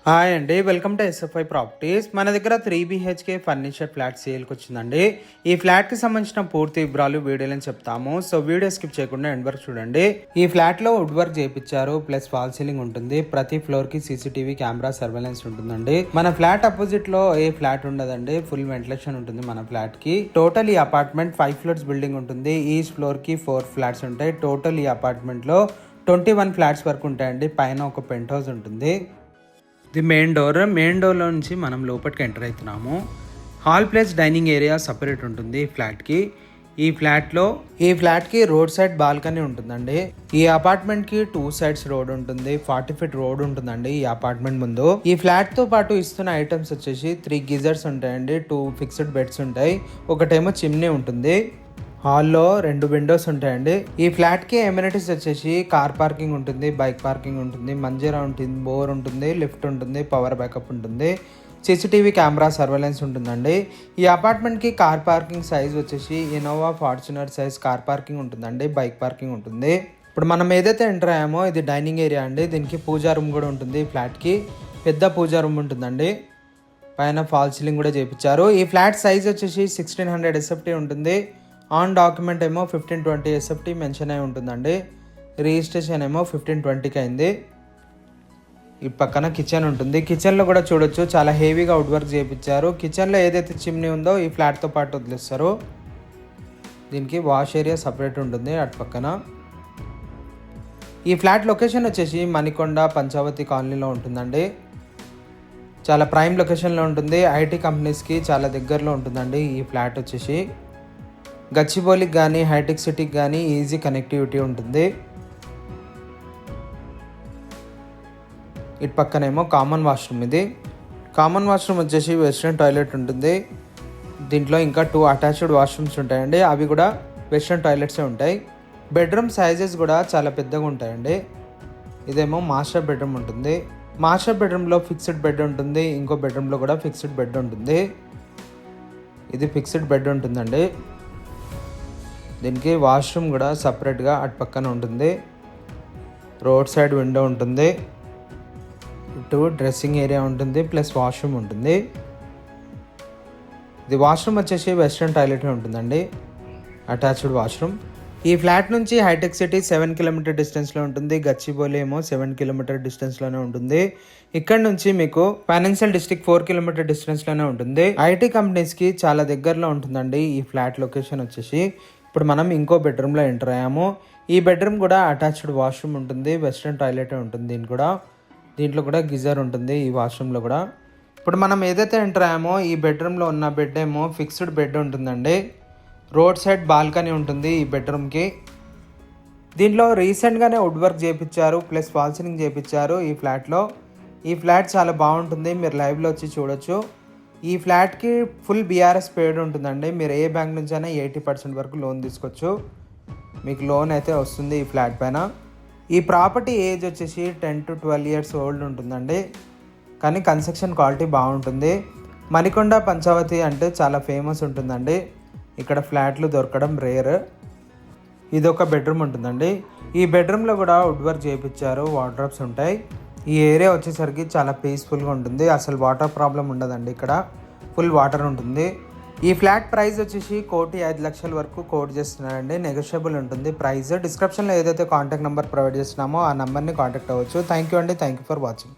Hi అండి, welcome to SFI properties. మన దగ్గర 3 BHK ఫర్నిచర్ ఫ్లాట్ సేల్కి వచ్చిందండి. ఈ ఫ్లాట్కి సంబంధించిన పూర్తి వివరాలు వీడియోలో చెప్తాము. సో వీడియో స్కిప్ చేయకుండా ఎండ్ వరకు చూడండి. ఈ ఫ్లాట్లో వుడ్ వర్క్ చేయించారు, ప్లస్ ఫాల్ సీలింగ్ ఉంటుంది. ప్రతి ఫ్లోర్కి CCTV కెమెరా సర్వేలెన్స్ ఉంటుందండి. మన ఫ్లాట్ అపోజిట్ లో ఏ ఫ్లాట్ ఉండదండి, ఫుల్ వెంటిలేషన్ ఉంటుంది మన ఫ్లాట్ కి. టోటల్ ఈ అపార్ట్మెంట్ 5 ఫ్లోర్స్ బిల్డింగ్ ఉంటుంది. ఈచ్ ఫ్లోర్ కి 4 ఫ్లాట్స్ ఉంటాయి. టోటల్ ఈ అపార్ట్మెంట్ లో 21 ఫ్లాట్స్ వరకు ఉంటాయండి. పైన ఒక పెంట్ హౌస్ ఉంటుంది. ఇది మెయిన్ డోర్లో నుంచి మనం లోపలికి ఎంటర్ అవుతున్నాము. Hall plus dining area separate ఉంటుంది ఈ ఫ్లాట్కి రోడ్ సైడ్ బాల్కనీ ఉంటుందండి. ఈ అపార్ట్మెంట్ కి 2 సైడ్స్ రోడ్ ఉంటుంది. 40 ఫీట్ రోడ్ ఉంటుందండి ఈ అపార్ట్మెంట్ ముందు. ఈ ఫ్లాట్ తో పాటు ఇస్తున్న ఐటమ్స్ వచ్చేసి 3 గీజర్స్ ఉంటాయండి, 2 ఫిక్స్డ్ బెడ్స్ ఉంటాయి, ఒకటేమో చిమ్నీ ఉంటుంది. హాల్లో 2 విండోస్ ఉంటాయండి. ఈ ఫ్లాట్ కి ఎమ్యూనిటీస్ వచ్చేసి కార్ పార్కింగ్ ఉంటుంది, బైక్ పార్కింగ్ ఉంటుంది, మంజీరా ఉంటుంది, బోర్ ఉంటుంది, లిఫ్ట్ ఉంటుంది, పవర్ బ్యాకప్ ఉంటుంది, CCTV కెమెరా సర్వేలెన్స్ ఉంటుందండి. ఈ అపార్ట్మెంట్ కి కార్ పార్కింగ్ సైజ్ వచ్చేసి Innova Fortuner size car parking ఉంటుందండి, బైక్ పార్కింగ్ ఉంటుంది. ఇప్పుడు మనం ఏదైతే ఎంటర్ అయ్యామో ఇది డైనింగ్ ఏరియా అండి. దీనికి పూజా రూమ్ కూడా ఉంటుంది. ఫ్లాట్ కి పెద్ద పూజా రూమ్ ఉంటుందండి. పైన ఫాల్ సీలింగ్ కూడా చేయించారు. ఈ ఫ్లాట్ సైజ్ వచ్చేసి 1600 SFT ఉంటుంది. ఆన్ డాక్యుమెంట్ ఏమో 1520 SFT మెన్షన్ అయి ఉంటుందండి. రిజిస్ట్రేషన్ ఏమో 1520కి అయింది. ఈ పక్కన కిచెన్ ఉంటుంది. కిచెన్లో కూడా చూడొచ్చు, చాలా హెవీగా వుడ్ వర్క్ చేయించారు. కిచెన్లో ఏదైతే చిమ్నీ ఉందో ఈ ఫ్లాట్తో పాటు వదిలేస్తారు. దీనికి వాష్ ఏరియా సపరేట్ ఉంటుంది అటు పక్కన. ఈ ఫ్లాట్ లొకేషన్ వచ్చేసి మణికొండ పంచావతి కాలనీలో ఉంటుందండి. చాలా ప్రైమ్ లొకేషన్లో ఉంటుంది. IT కంపెనీస్కి చాలా దగ్గరలో ఉంటుందండి ఈ ఫ్లాట్ వచ్చేసి. గచ్చిబౌలికి కానీ హైటెక్ సిటీకి కానీ ఈజీ కనెక్టివిటీ ఉంటుంది. ఇటు పక్కనేమో కామన్ వాష్రూమ్. ఇది కామన్ వాష్రూమ్ వచ్చేసి వెస్ట్రన్ టాయిలెట్ ఉంటుంది. దీంట్లో ఇంకా 2 అటాచ్డ్ వాష్రూమ్స్ ఉంటాయండి, అవి కూడా వెస్ట్రన్ టాయిలెట్సే ఉంటాయి. బెడ్రూమ్ సైజెస్ కూడా చాలా పెద్దగా ఉంటాయండి. ఇదేమో మాస్టర్ బెడ్రూమ్ ఉంటుంది. మాస్టర్ బెడ్రూమ్లో ఫిక్స్డ్ బెడ్ ఉంటుంది, ఇంకో బెడ్రూమ్లో కూడా ఫిక్స్డ్ బెడ్ ఉంటుంది. ఇది ఫిక్స్డ్ బెడ్ ఉంటుందండి. దీనికి వాష్రూమ్ కూడా సపరేట్గా అటు పక్కన ఉంటుంది. రోడ్ సైడ్ విండో ఉంటుంది. ఇటు డ్రెస్సింగ్ ఏరియా ఉంటుంది, ప్లస్ వాష్రూమ్ ఉంటుంది. ఇది వాష్రూమ్ వచ్చేసి వెస్ట్రన్ టాయిలెట్ ఉంటుందండి, అటాచ్డ్ వాష్రూమ్. ఈ ఫ్లాట్ నుంచి హైటెక్ సిటీ 7 కిలోమీటర్ డిస్టెన్స్లో ఉంటుంది. గచ్చిబౌలి ఏమో 7 కిలోమీటర్ డిస్టెన్స్లోనే ఉంటుంది. ఇక్కడ నుంచి మీకు ఫైనాన్షియల్ డిస్ట్రిక్ట్ 4 కిలోమీటర్ డిస్టెన్స్లోనే ఉంటుంది. IT కంపెనీస్కి చాలా దగ్గరలో ఉంటుందండి ఈ ఫ్లాట్ లొకేషన్ వచ్చేసి. ఇప్పుడు మనం ఇంకో బెడ్రూమ్లో ఎంటర్ అయ్యాము. ఈ బెడ్రూమ్ కూడా అటాచ్డ్ వాష్రూమ్ ఉంటుంది, వెస్ట్రన్ టాయిలెట్ ఉంటుంది. దీంట్లో కూడా గిజర్ ఉంటుంది ఈ వాష్రూమ్లో కూడా. ఇప్పుడు మనం ఏదైతే ఎంటర్ అయ్యామో ఈ బెడ్రూమ్లో ఉన్న బెడ్ ఏమో ఫిక్స్డ్ బెడ్ ఉంటుందండి. రోడ్ సైడ్ బాల్కనీ ఉంటుంది ఈ బెడ్రూమ్కి. దీంట్లో రీసెంట్గానే వుడ్ వర్క్ చేయించారు, ప్లస్ ఫాల్ సీలింగ్ చేయించారు ఈ ఫ్లాట్లో. ఈ ఫ్లాట్ చాలా బాగుంటుంది, మీరు లైవ్లో వచ్చి చూడొచ్చు. ఈ ఫ్లాట్కి ఫుల్ BRS పేడ్ ఉంటుందండి. మీరు ఏ బ్యాంక్ నుంచి అయినా 80% వరకు లోన్ తీసుకోవచ్చు. మీకు లోన్ అయితే వస్తుంది ఈ ఫ్లాట్ పైన. ఈ ప్రాపర్టీ ఏజ్ వచ్చేసి 10 to 12 years ఓల్డ్ ఉంటుందండి, కానీ కన్స్ట్రక్షన్ క్వాలిటీ బాగుంటుంది. మణికొండ పంచావతి అంటే చాలా ఫేమస్ ఉంటుందండి. ఇక్కడ ఫ్లాట్లు దొరకడం రేర్. ఇది ఒక బెడ్రూమ్ ఉంటుందండి. ఈ బెడ్రూమ్లో కూడా వుడ్ వర్క్ చేయించారు, వార్డ్రోబ్స్ ఉంటాయి. ఈ ఏరియా వచ్చేసరికి చాలా పీస్ఫుల్గా ఉంటుంది. అసలు వాటర్ ప్రాబ్లం ఉండదండి, ఇక్కడ ఫుల్ వాటర్ ఉంటుంది. ఈ ఫ్లాట్ ప్రైస్ వచ్చేసి 1,05,00,000 వరకు కోట్ చేస్తున్నారండి. నెగోషియబుల్ ఉంటుంది ప్రైస్. డిస్క్రిప్షన్లో ఏదైతే కాంటాక్ట్ నెంబర్ ప్రొవైడ్ చేస్తున్నామో ఆ నెంబర్ని కాంటాక్ట్ అవ్వచ్చు. థ్యాంక్ యూ అండి, థ్యాంక్ యూ ఫర్ వాచింగ్.